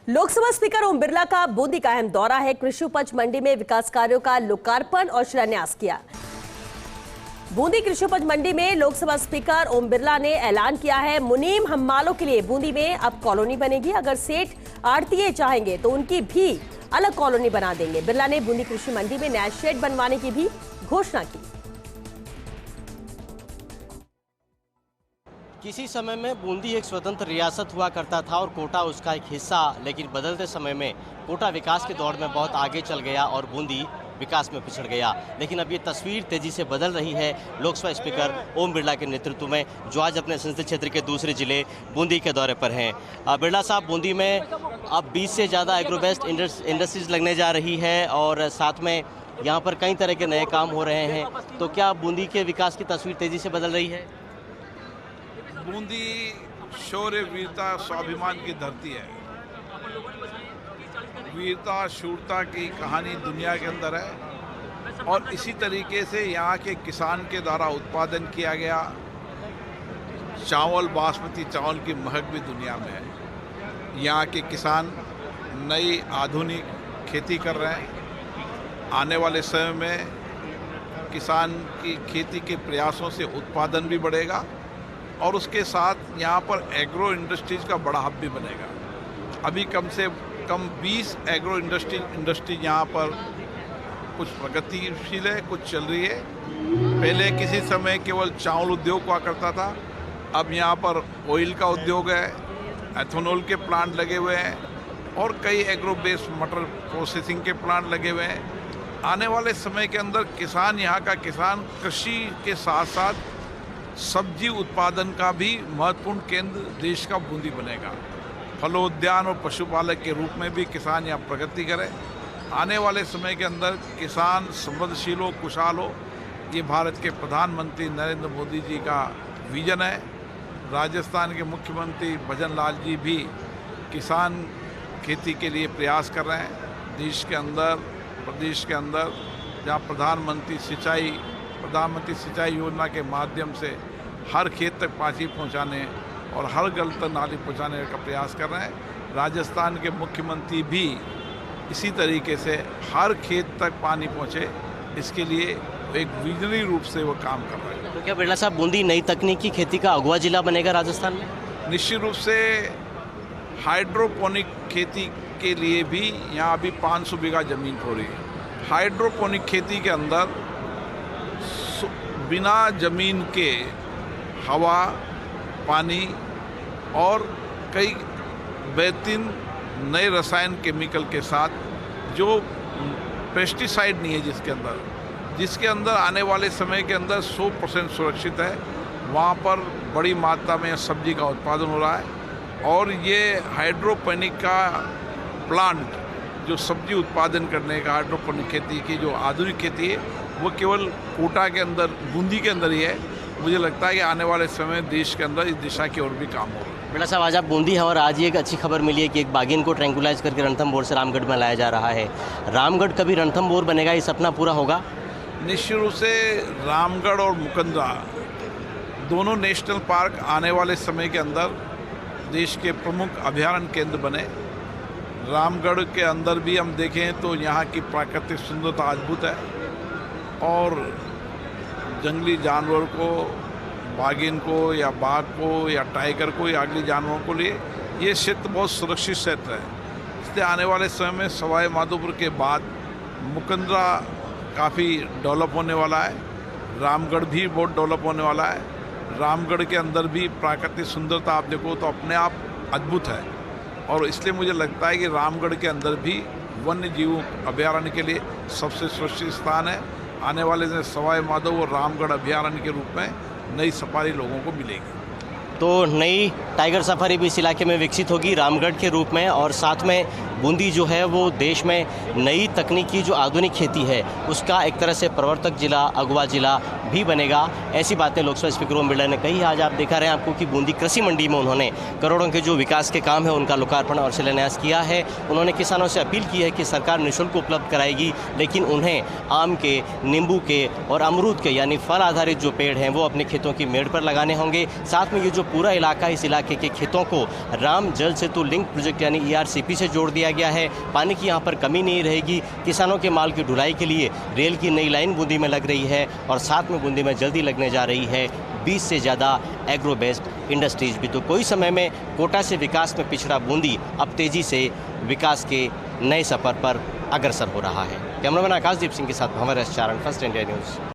Lok Sabha speaker Om Birla का बूंदी का अहम दौरा है। कृषि उपज मंडी में विकास कार्यों का लोकार्पण और शिलान्यास किया। बूंदी कृषि उपज मंडी में लोकसभा स्पीकर ओम बिरला ने ऐलान किया है, मुनीम हम्मालों के लिए बूंदी में अब कॉलोनी बनेगी। अगर सेठ आड़तीए चाहेंगे तो उनकी भी अलग कॉलोनी बना देंगे। बिरला ने बूंदी कृषि मंडी में नया शेड बनवाने की भी घोषणा की। किसी समय में बूंदी एक स्वतंत्र रियासत हुआ करता था और कोटा उसका एक हिस्सा, लेकिन बदलते समय में कोटा विकास के दौर में बहुत आगे चल गया और बूंदी विकास में पिछड़ गया। लेकिन अब ये तस्वीर तेजी से बदल रही है लोकसभा स्पीकर ओम बिरला के नेतृत्व में, जो आज अपने संसदीय क्षेत्र के दूसरे जिले बूंदी के दौरे पर हैं। बिरला साहब, बूंदी में अब 20 से ज़्यादा एग्रोबेस्ट इंडस्ट्रीज लगने जा रही है और साथ में यहाँ पर कई तरह के नए काम हो रहे हैं, तो क्या बूंदी के विकास की तस्वीर तेजी से बदल रही है? बूंदी शौर्य, वीरता, स्वाभिमान की धरती है। वीरता, शूरता की कहानी दुनिया के अंदर है और इसी तरीके से यहाँ के किसान के द्वारा उत्पादन किया गया चावल, बासमती चावल की महक भी दुनिया में है। यहाँ के किसान नई आधुनिक खेती कर रहे हैं। आने वाले समय में किसान की खेती के प्रयासों से उत्पादन भी बढ़ेगा और उसके साथ यहाँ पर एग्रो इंडस्ट्रीज का बड़ा हब भी बनेगा। अभी कम से कम 20 एग्रो इंडस्ट्री यहाँ पर कुछ प्रगतिशील है, कुछ चल रही है। पहले किसी समय केवल चावल उद्योग हुआ करता था, अब यहाँ पर ऑयल का उद्योग है, एथेनॉल के प्लांट लगे हुए हैं और कई एग्रो बेस्ड मटर प्रोसेसिंग के प्लांट लगे हुए हैं। आने वाले समय के अंदर किसान, यहाँ का किसान कृषि के साथ साथ सब्जी उत्पादन का भी महत्वपूर्ण केंद्र देश का बूंदी बनेगा। फलोद्यान और पशुपालक के रूप में भी किसान यहाँ प्रगति करे। आने वाले समय के अंदर किसान समृद्धशील हो, खुशहाल हो, ये भारत के प्रधानमंत्री नरेंद्र मोदी जी का विजन है। राजस्थान के मुख्यमंत्री भजन लाल जी भी किसान खेती के लिए प्रयास कर रहे हैं। देश के अंदर, प्रदेश के अंदर जहाँ प्रधानमंत्री सिंचाई योजना के माध्यम से हर खेत तक पानी पहुंचाने और हर गल तक नाली पहुंचाने का प्रयास कर रहे हैं। राजस्थान के मुख्यमंत्री भी इसी तरीके से हर खेत तक पानी पहुंचे, इसके लिए एक विजनरी रूप से वो काम कर रहे हैं। तो क्या बिरला साहब, बूंदी नई तकनीकी खेती का अगुआ जिला बनेगा राजस्थान में? निश्चित रूप से हाइड्रोपोनिक खेती के लिए भी यहाँ अभी 500 बीघा जमीन हो रही है। हाइड्रोपोनिक खेती के अंदर बिना जमीन के हवा, पानी और कई बेहतरीन नए रसायन केमिकल के साथ, जो पेस्टिसाइड नहीं है जिसके अंदर आने वाले समय के अंदर 100% सुरक्षित है, वहाँ पर बड़ी मात्रा में सब्जी का उत्पादन हो रहा है। और ये हाइड्रोपोनिक का प्लांट, जो सब्जी उत्पादन करने का हाइड्रोपोनिक खेती की जो आधुनिक खेती है, वो केवल कोटा के अंदर, बूंदी के अंदर ही है। मुझे लगता है कि आने वाले समय देश के अंदर इस दिशा की ओर भी काम होगा। बिरला साहब, आज आप बूंदी हैं और आज ये एक अच्छी खबर मिली है कि एक बाघिन को ट्रैंकुलाइज करके रणथंभौर से रामगढ़ में लाया जा रहा है। रामगढ़ कभी रणथंभौर बनेगा, ये सपना पूरा होगा? निश्चित रूप से रामगढ़ और मुकंदरा दोनों नेशनल पार्क आने वाले समय के अंदर देश के प्रमुख अभयारण्य केंद्र बने। रामगढ़ के अंदर भी हम देखें तो यहाँ की प्राकृतिक सुंदरता अद्भुत है और जंगली जानवर को, बाघिन को या बाघ को या टाइगर को या अगली जानवरों को लिए ये क्षेत्र बहुत सुरक्षित क्षेत्र है। इसलिए आने वाले समय में सवाई माधोपुर के बाद मुकंदरा काफ़ी डेवलप होने वाला है। रामगढ़ भी बहुत डेवलप होने वाला है। रामगढ़ के अंदर भी प्राकृतिक सुंदरता आप देखो तो अपने आप अद्भुत है और इसलिए मुझे लगता है कि रामगढ़ के अंदर भी वन्य जीव अभयारण्य के लिए सबसे सुरक्षित स्थान है। आने वाले दिन सवाई माधो और रामगढ़ अभयारण्य के रूप में नई सफारी लोगों को मिलेगी। तो नई टाइगर सफारी भी इस इलाके में विकसित होगी रामगढ़ के रूप में, और साथ में बूंदी जो है वो देश में नई तकनीकी जो आधुनिक खेती है उसका एक तरह से प्रवर्तक जिला, अगवा जिला भी बनेगा। ऐसी बातें लोकसभा स्पीकर ओम बिरला ने कही। आज आप दिखा रहे हैं आपको कि बूंदी कृषि मंडी में उन्होंने करोड़ों के जो विकास के काम है उनका लोकार्पण और शिलान्यास किया है। उन्होंने किसानों से अपील की है कि सरकार निःशुल्क उपलब्ध कराएगी, लेकिन उन्हें आम के, नींबू के और अमरूद के यानी फल आधारित जो पेड़ हैं वो अपने खेतों की मेड़ पर लगाने होंगे। साथ में ये जो पूरा इलाका, इस इलाके के खेतों को राम जल सेतु लिंक प्रोजेक्ट यानी ERCP से जोड़ दिया गया है। पानी की यहाँ पर कमी नहीं रहेगी। किसानों के माल की ढुलाई के लिए रेल की नई लाइन बूंदी में लग रही है और साथ में बूंदी में जल्दी लगने जा रही है 20 से ज़्यादा एग्रो बेस्ड इंडस्ट्रीज भी। तो कोई समय में कोटा से विकास में पिछड़ा बूंदी अब तेज़ी से विकास के नए सफ़र पर अग्रसर हो रहा है। कैमरामैन आकाशदीप सिंह के साथ भंवर एस चारण, फर्स्ट इंडिया न्यूज़।